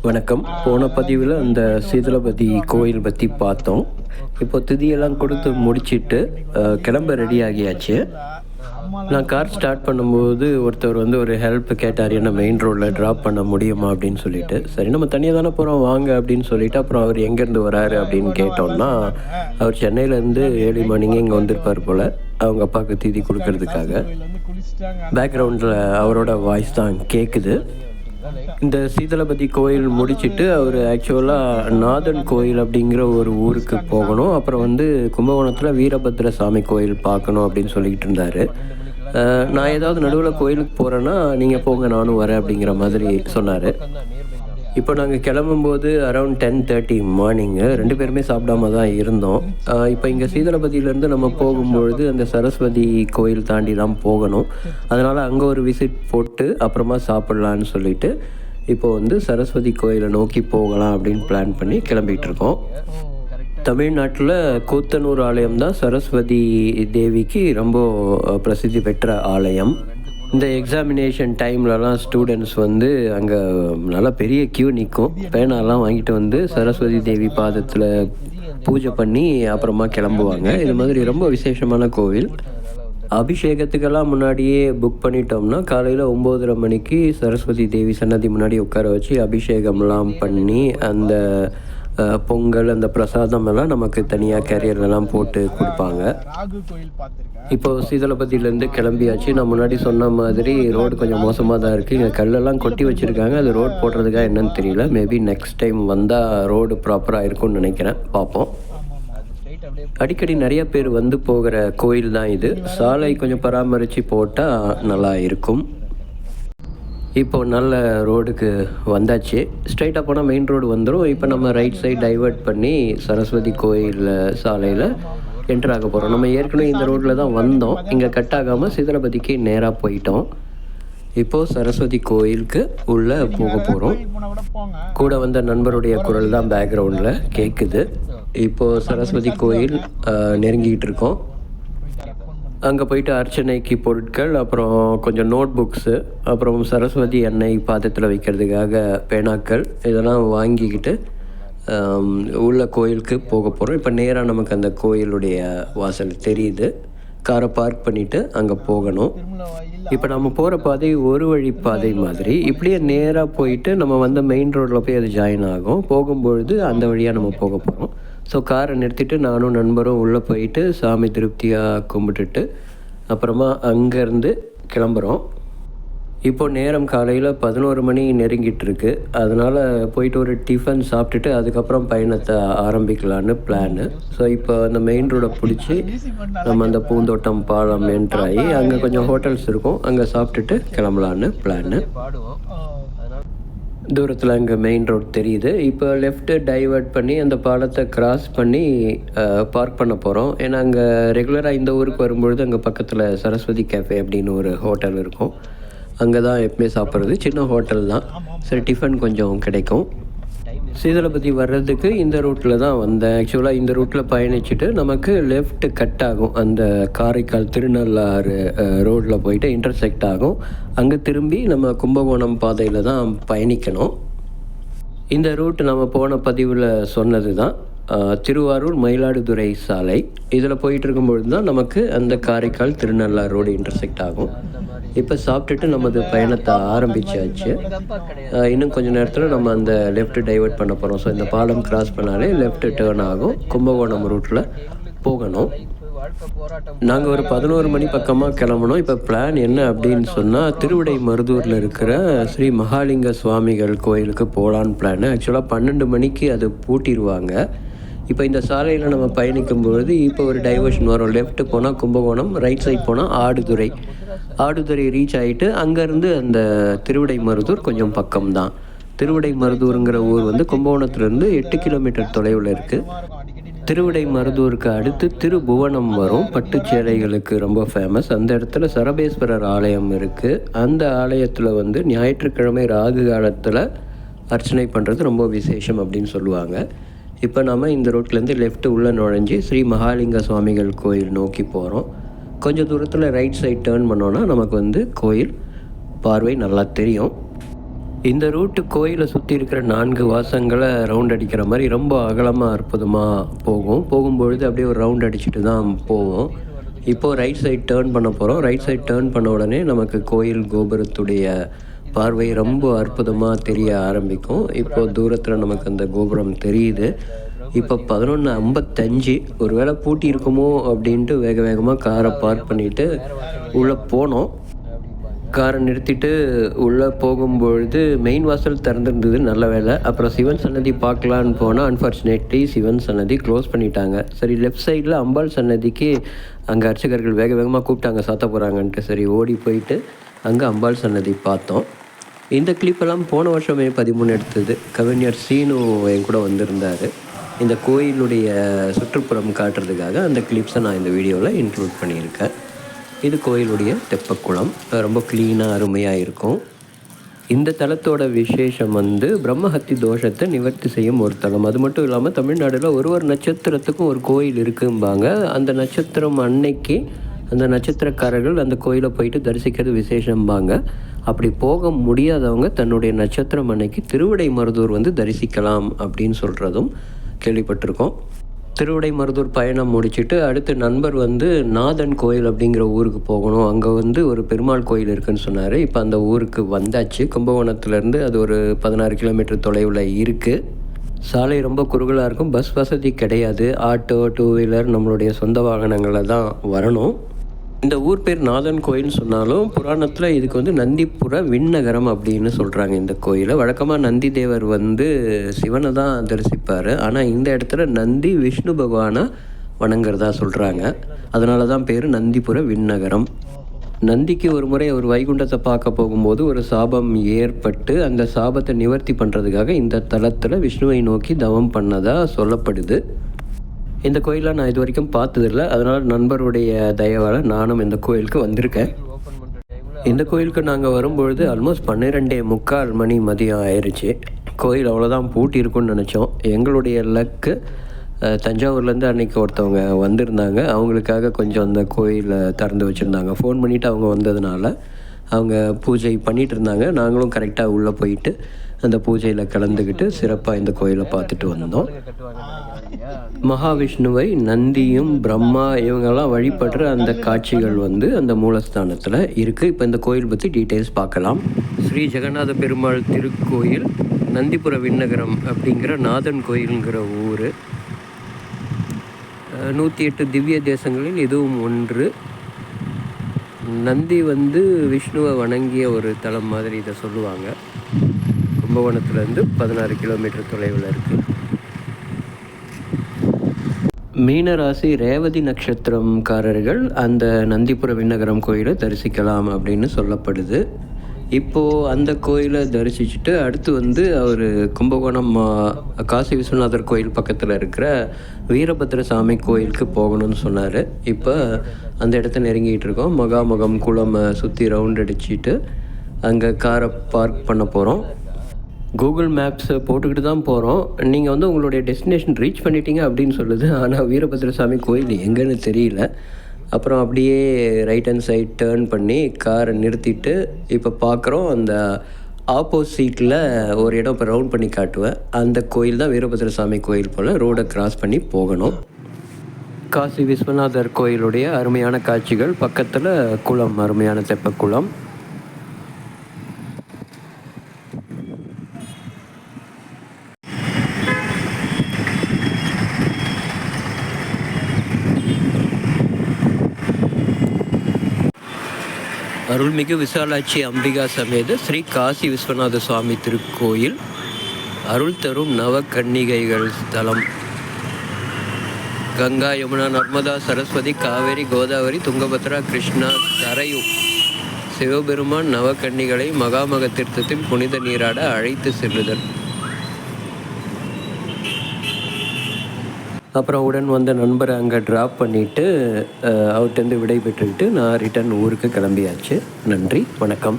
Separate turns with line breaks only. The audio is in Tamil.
வணக்கம். போன பதிவில் அந்த சீதளபதி கோயில் பற்றி பார்த்தோம். இப்போ திதியெல்லாம் கொடுத்து முடிச்சிட்டு கிளம்ப ரெடி ஆகியாச்சு. நான் கார் ஸ்டார்ட் பண்ணும்போது ஒருத்தர் வந்து ஒரு ஹெல்ப் கேட்டார், என்ன மெயின் ரோடில் ட்ராப் பண்ண முடியுமா அப்படின்னு சொல்லிட்டு. சரி, நம்ம தனியாக தானே போகிறோம் வாங்க அப்படின்னு சொல்லிட்டு, அப்புறம் அவர் எங்கேருந்து வராரு அப்படின்னு கேட்டோம்னா, அவர் சென்னையிலேருந்து ஏர்லி மார்னிங்கே இங்கே வந்திருப்பார் போல், அவங்க அப்பாவுக்கு திதி கொடுக்கறதுக்காக. பேக்ரவுண்டில் அவரோட வாய்ஸ் தான் கேட்குது. இந்த சீதளபதி கோயில் முடிச்சுட்டு அவர் ஆக்சுவலாக நாதன் கோயில் அப்படிங்கிற ஒரு ஊருக்கு போகணும். அப்புறம் வந்து கும்பகோணத்தில் வீரபத்ர சாமி கோயில் பார்க்கணும் அப்படின்னு சொல்லிக்கிட்டு இருந்தார். நான் ஏதாவது நடுவில் கோயிலுக்கு போகிறேன்னா நீங்கள் போங்க நானும் வரேன் அப்படிங்கிற மாதிரி சொன்னார். இப்போ நாங்கள் கிளம்பும்போது அரவுண்ட் 10:30 மார்னிங்கு 2 பேருமே சாப்பிடாம தான் இருந்தோம். இப்போ இங்கே சீதளபதியிலேருந்து நம்ம போகும்பொழுது அந்த சரஸ்வதி கோயில் தாண்டி தான் போகணும். அதனால் அங்கே ஒரு விசிட் போட்டு அப்புறமா சாப்பிட்லான்னு சொல்லிட்டு இப்போது வந்து சரஸ்வதி கோயிலை நோக்கி போகலாம் அப்படின்னு பிளான் பண்ணி கிளம்பிகிட்ருக்கோம். தமிழ்நாட்டில் கூத்தனூர் ஆலயம் தான் சரஸ்வதி தேவிக்கு ரொம்ப பிரசித்தி பெற்ற ஆலயம். இந்த எக்ஸாமினேஷன் டைம்லலாம் ஸ்டூடெண்ட்ஸ் வந்து அங்கே நல்லா பெரிய க்யூ நிற்கும். பேனாலாம் வாங்கிட்டு வந்து சரஸ்வதி தேவி பாதத்தில் பூஜை பண்ணி அப்புறமா கிளம்புவாங்க. இது மாதிரி ரொம்ப விசேஷமான கோவில். அபிஷேகத்துக்கெல்லாம் முன்னாடியே புக் பண்ணிட்டோம்னா காலையில் 9:30 மணிக்கு சரஸ்வதி தேவி சன்னதி முன்னாடி உட்கார வச்சு அபிஷேகம்லாம் பண்ணி அந்த பொங்கல் அந்த பிரசாதம் எல்லாம் நமக்கு தனியாக கேரியர்லாம் போட்டு கொடுப்பாங்க. இப்போது சீதளபதியிலேருந்து கிளம்பியாச்சு. நான் முன்னாடி சொன்ன மாதிரி ரோடு கொஞ்சம் மோசமாக தான் இருக்குது. இங்கே கல்லெல்லாம் கொட்டி வச்சுருக்காங்க. அது ரோடு போடுறதுக்காக என்னன்னு தெரியல. மேபி நெக்ஸ்ட் டைம் வந்தால் ரோடு ப்ராப்பராக இருக்கும்னு நினைக்கிறேன். பார்ப்போம். அடிக்கடி நிறைய பேர் வந்து போகிற கோயில் தான் இது. சாலை கொஞ்சம் பராமரித்து போட்டால் நல்லா இருக்கும். இப்போது நல்ல ரோடுக்கு வந்தாச்சு. ஸ்ட்ரைட்டாக போனால் மெயின் ரோடு வந்துடும். இப்போ நம்ம ரைட் சைட் டைவர்ட் பண்ணி சரஸ்வதி கோயில் சாலையில் என்ட்ரு ஆக போகிறோம். நம்ம ஏற்கனவே இந்த ரோட்டில் தான் வந்தோம். இங்கே கட் ஆகாமல் சீதளபதிக்கு நேராக போயிட்டோம். இப்போது சரஸ்வதி கோயிலுக்கு உள்ளே போக போகிறோம். கூட வந்த நண்பருடைய குரல் தான் பேக்ரவுண்டில் கேட்குது. இப்போது சரஸ்வதி கோயில் நெருங்கிக்கிட்டு இருக்கோம். அங்கே போயிட்டு அர்ச்சனைக்கு பொருட்கள், அப்புறம் கொஞ்சம் நோட் புக்ஸு, அப்புறம் சரஸ்வதி எண்ணெய் பாத்திரத்தில் வைக்கிறதுக்காக பேனாக்கள் இதெல்லாம் வாங்கிக்கிட்டு உள்ள கோயிலுக்கு போக போகிறோம். இப்போ நேராக நமக்கு அந்த கோயிலுடைய வாசல் தெரியுது. காரை பார்க் பண்ணிவிட்டு அங்கே போகணும். இப்போ நம்ம போகிற பாதை ஒரு வழி பாதை மாதிரி. இப்படியே நேராக போயிட்டு நம்ம வந்து மெயின் ரோட்டில் போய் அது ஜாயின் ஆகும். போகும்பொழுது அந்த வழியாக நம்ம போக போகிறோம். ஸோ காரை நிறுத்திட்டு நானும் நண்பரும் உள்ளே போயிட்டு சாமி திருப்தியாக கும்பிட்டுட்டு அப்புறமா அங்கேருந்து கிளம்புறோம். இப்போது நேரம் காலையில் 11 மணி நெருங்கிட்டுருக்கு. அதனால் போயிட்டு ஒரு டிஃபன் சாப்பிட்டுட்டு அதுக்கப்புறம் பயணத்தை ஆரம்பிக்கலான்னு பிளானு. ஸோ இப்போ அந்த மெயின் ரோடை பிடிச்சி நம்ம அந்த பூந்தோட்டம் பாலம் என்ட்ராகி அங்கே கொஞ்சம் ஹோட்டல்ஸ் இருக்கும், அங்கே சாப்பிட்டுட்டு கிளம்பலான்னு பிளானு. தூரத்தில் அங்கே மெயின் ரோட் தெரியுது. இப்போ லெஃப்ட்டு டைவர்ட் பண்ணி அந்த பாலத்தை கிராஸ் பண்ணி பார்க் பண்ண போகிறோம். ஏன்னா அங்கே ரெகுலராக இந்த ஊருக்கு வரும்பொழுது அங்கே பக்கத்தில் சரஸ்வதி கேஃபே அப்படின்னு ஒரு ஹோட்டல் இருக்கும். அங்கே தான் எப்பவுமே சாப்பிட்றது. சின்ன ஹோட்டல் தான். சரி, டிஃபன் கொஞ்சம் கிடைக்கும். சீதளபதி வர்றதுக்கு இந்த ரூட்டில் தான் வந்தேன். ஆக்சுவலாக இந்த ரூட்டில் பயணிச்சுட்டு நமக்கு லெஃப்ட் கட் ஆகும். அந்த காரைக்கால் திருநள்ளாறு ரோட்டில் போயிட்டு இன்டர்செக்ட் ஆகும். அங்கே திரும்பி நம்ம கும்பகோணம் பாதையில் தான் பயணிக்கணும். இந்த ரூட் நம்ம போன பதிவில் சொன்னது தான். திருவாரூர் மயிலாடுதுறை சாலை. இதில் போயிட்டு இருக்கும்பொழுது தான் நமக்கு அந்த காரைக்கால் திருநள்ளாறு ரோடு இன்டர்செக்ட் ஆகும். இப்போ சாப்பிட்டுட்டு நமது பயணத்தை ஆரம்பித்தாச்சு. இன்னும் கொஞ்சம் நேரத்தில் நம்ம அந்த லெஃப்ட் டைவர்ட் பண்ண போகிறோம். ஸோ இந்த பாலம் கிராஸ் பண்ணாலே லெஃப்ட் டேர்ன் ஆகும். கும்பகோணம் ரூட்டில் போகணும். நாங்கள் ஒரு 11 மணி பக்கமாக கிளம்பணும். இப்போ பிளான் என்ன அப்படின்னு சொன்னால், திருவிடை மருதூரில் இருக்கிற ஸ்ரீ மகாலிங்க சுவாமிகள் கோயிலுக்கு போகலான்னு பிளான். ஆக்சுவலாக 12 மணிக்கு அது பூட்டிடுவாங்க. இப்போ இந்த சாலையில் நம்ம பயணிக்கும்பொழுது இப்போ ஒரு டைவர்ஷன் வரும். லெஃப்ட்டு போனால் கும்பகோணம், ரைட் சைட் போனால் ஆடுதுறை ரீச் ஆகிட்டு அங்கேருந்து அந்த திருவிடை மருதூர் கொஞ்சம் பக்கம்தான். திருவிடை மருதூருங்கிற ஊர் வந்து கும்பகோணத்துலேருந்து 8 கிலோமீட்டர் தொலைவில் இருக்குது. திருவிடை மருதூருக்கு அடுத்து திருபுவனம் வரும். பட்டு சேலைகளுக்கு ரொம்ப ஃபேமஸ். அந்த இடத்துல சரபேஸ்வரர் ஆலயம் இருக்குது. அந்த ஆலயத்தில் வந்து ஞாயிற்றுக்கிழமை ராகு காலத்தில் அர்ச்சனை பண்ணுறது ரொம்ப விசேஷம் அப்படின்னு சொல்லுவாங்க. இப்போ நம்ம இந்த ரோட்லேருந்து லெஃப்ட்டு உள்ளே நுழைஞ்சி ஸ்ரீ மகாலிங்க சுவாமிகள் கோயில் நோக்கி போகிறோம். கொஞ்சம் தூரத்தில் ரைட் சைட் டேர்ன் பண்ணோன்னா நமக்கு வந்து கோயில் பார்வை நல்லா தெரியும். இந்த ரூட்டு கோயிலை சுற்றி இருக்கிற 4 வாசங்களை ரவுண்ட் அடிக்கிற மாதிரி ரொம்ப அகலமாக அற்புதமாக போகும்பொழுது அப்படியே ஒரு ரவுண்ட் அடிச்சுட்டு தான் போவோம். இப்போது ரைட் சைட் டேர்ன் பண்ண போகிறோம். ரைட் சைட் டேர்ன் பண்ண உடனே நமக்கு கோயில் கோபுரத்துடைய பார்வை ரொம்ப அற்புதமாக தெரிய ஆரம்பிக்கும். இப்போது தூரத்தில் நமக்கு அந்த கோபுரம் தெரியுது. இப்போ 11:55. ஒரு வேளை பூட்டி இருக்குமோ அப்படின்ட்டு வேக வேகமாக காரை பார்க் பண்ணிவிட்டு உள்ளே போனோம். காரை நிறுத்திட்டு உள்ளே போகும்பொழுது மெயின் வாசல் திறந்துருந்தது, நல்ல வேலை. அப்புறம் சிவன் சன்னதி பார்க்கலான்னு போனால் அன்ஃபார்ச்சுனேட்லி சிவன் சன்னதி க்ளோஸ் பண்ணிட்டாங்க. சரி, லெஃப்ட் சைடில் அம்பாள் சன்னதிக்கு அங்கே அர்ச்சகர்கள் வேக வேகமாக கூப்பிட்டாங்க, சாத்த போகிறாங்கன்ட்டு. சரி, ஓடி போயிட்டு அங்கே அம்பாள் சன்னதி பார்த்தோம். இந்த கிளிப்பெல்லாம் போன வருஷம் மே 13 எடுத்தது. கவிஞர் சீனு என் கூட வந்திருந்தார். இந்த கோயிலுடைய சுற்றுப்புறம் காட்டுறதுக்காக அந்த கிளிப்ஸை நான் இந்த வீடியோவில் இன்க்ளூட் பண்ணியிருக்கேன். இது கோயிலுடைய தெப்பக்குளம். ரொம்ப க்ளீனாக அருமையாக இருக்கும். இந்த தலத்தோட விசேஷம் பிரம்மஹத்தி தோஷத்தை நிவர்த்தி செய்யும் ஒரு தலம். அது மட்டும் இல்லாமல் தமிழ்நாட்டில் ஒரு நட்சத்திரத்துக்கும் ஒரு கோயில் இருக்கும்பாங்க. அந்த நட்சத்திரம் அன்னைக்கு அந்த நட்சத்திரக்காரர்கள் அந்த கோயிலை போயிட்டு தரிசிக்கிறது விசேஷம்பாங்க. அப்படி போக முடியாதவங்க தன்னுடைய நட்சத்திரம் அன்னைக்கு திருவிடைமருதூர் தரிசிக்கலாம் அப்படின்னு சொல்கிறதும் கேள்விப்பட்டிருக்கோம். திருவிடைமருதூர் பயணம் முடிச்சுட்டு அடுத்து நண்பர் நாதன் கோயில் அப்படிங்கிற ஊருக்கு போகணும். அங்கே ஒரு பெருமாள் கோயில் இருக்குதுன்னு சொன்னார். இப்போ அந்த ஊருக்கு வந்தாச்சு. கும்பகோணத்துலேருந்து அது ஒரு 16 கிலோமீட்டர் தொலைவில் இருக்குது. சாலை ரொம்ப குறுகலாக இருக்கும். பஸ் வசதி கிடையாது. ஆட்டோ, 2 வீலர், நம்மளுடைய சொந்த வாகனங்களில் தான் வரணும். இந்த ஊர் பேர் நாதன் கோயில்னு சொன்னாலும் புராணத்தில் இதுக்கு நந்திபுர விண்ணகரம் அப்படின்னு சொல்கிறாங்க. இந்த கோயிலை வழக்கமாக நந்தி தேவர் சிவனை தான் தரிசிப்பார். ஆனால் இந்த இடத்துல நந்தி விஷ்ணு பகவானை வணங்குறதா சொல்கிறாங்க. அதனால தான் பேர் நந்திபுர விண்ணகரம். நந்திக்கு ஒரு முறை அவர் வைகுண்டத்தை பார்க்க போகும்போது ஒரு சாபம் ஏற்பட்டு அந்த சாபத்தை நிவர்த்தி பண்ணுறதுக்காக இந்த தலத்தில் விஷ்ணுவை நோக்கி தவம் பண்ணதாக சொல்லப்படுது. இந்த கோயிலை நான் இது வரைக்கும் பார்த்ததில்லை. அதனால் நண்பருடைய தயவால் நானும் இந்த கோயிலுக்கு வந்திருக்கேன். இந்த கோயிலுக்கு நாங்கள் வரும்பொழுது ஆல்மோஸ்ட் 12:45 மணி மதியம் ஆயிடுச்சு. கோயில் அவ்வளோதான் பூட்டி இருக்குன்னு நினச்சோம். எங்களுடைய லக்கு தஞ்சாவூர்லேருந்து அன்றைக்கி ஒருத்தவங்க வந்திருந்தாங்க. அவங்களுக்காக கொஞ்சம் அந்த கோயிலை திறந்து வச்சுருந்தாங்க. ஃபோன் பண்ணிவிட்டு அவங்க வந்ததுனால அவங்க பூஜை பண்ணிகிட்டு இருந்தாங்க. நாங்களும் கரெக்டாக உள்ளே போயிட்டு அந்த பூஜையில் கலந்துக்கிட்டு சிறப்பாக இந்த கோயிலை பார்த்துட்டு வந்தோம். மகாவிஷ்ணுவை நந்தியும் பிரம்மா இவங்கெல்லாம் வழிபடுற அந்த காட்சிகள் அந்த மூலஸ்தானத்தில் இருக்குது. இப்போ இந்த கோயில் பற்றி டீட்டெயில்ஸ் பார்க்கலாம். ஸ்ரீ ஜெகநாத பெருமாள் திருக்கோயில், நந்திபுர விண்ணகரம் அப்படிங்கிற நாதன் கோயிலுங்கிற ஊர். 108 திவ்ய தேசங்களில் இதுவும் ஒன்று. நந்தி விஷ்ணுவை வணங்கிய ஒரு தலம் மாதிரி இதை சொல்லுவாங்க. கும்பகோணத்துலேருந்து 16 கிலோமீட்டர் தொலைவில் இருக்குது. மீனராசி ரேவதி நட்சத்திரம்காரர்கள் அந்த நந்திபுர விண்ணகரம் கோயிலை தரிசிக்கலாம் அப்படின்னு சொல்லப்படுது. இப்போது அந்த கோயிலை தரிசிச்சுட்டு அடுத்து அவர் கும்பகோணம் காசி விஸ்வநாதர் கோயில் பக்கத்தில் இருக்கிற வீரபத்ர சாமி கோயிலுக்கு போகணும்னு சொன்னார். இப்போ அந்த இடத்த நெருங்கிட்டு இருக்கோம். மகாமகம் குளமை சுற்றி ரவுண்ட் அடிச்சுட்டு அங்கே காரை பார்க் பண்ண போகிறோம். கூகுள் மேப்ஸை போட்டுக்கிட்டு தான் போகிறோம். நீங்கள் உங்களுடைய டெஸ்டினேஷன் ரீச் பண்ணிட்டீங்க அப்படின்னு சொல்லுது. ஆனால் வீரபத்ரசாமி கோயில் எங்கேன்னு தெரியல. அப்புறம் அப்படியே ரைட் ஹேண்ட் சைட் டேர்ன் பண்ணி காரை நிறுத்திட்டு இப்போ பார்க்குறோம் அந்த ஆப்போசிட்டில் ஒரு இடம் இப்போ ரவுண்ட் பண்ணி காட்டுவேன். அந்த கோயில் தான் வீரபத்ரசாமி கோயில் போல் ரோடை கிராஸ் பண்ணி போகணும். காசி விஸ்வநாதர் கோயிலுடைய அருமையான காட்சிகள். பக்கத்தில் குளம், அருமையான தெப்பக்குளம். அருள்மிகு விசாலாட்சி அம்பிகா சமேத ஸ்ரீ காசி விஸ்வநாத சுவாமி திருக்கோயில், அருள் தரும் நவக்கன்னிகைகள் ஸ்தலம். கங்கா, யமுனா, நர்மதா, சரஸ்வதி, காவேரி, கோதாவரி, துங்கபத்ரா, கிருஷ்ணா, சரையு சிவபெருமான் நவக்கன்னிகளை மகாமக தீர்த்தத்தில் புனித நீராட அழைத்து செல்லுதல். அப்புறம் உடன் வந்த நண்பரை அங்கே ட்ராப் பண்ணிவிட்டு அவர்கிட்டருந்து விடை பெற்றுக்கிட்டு நான் ரிட்டர்ன் ஊருக்கு கிளம்பியாச்சு. நன்றி, வணக்கம்.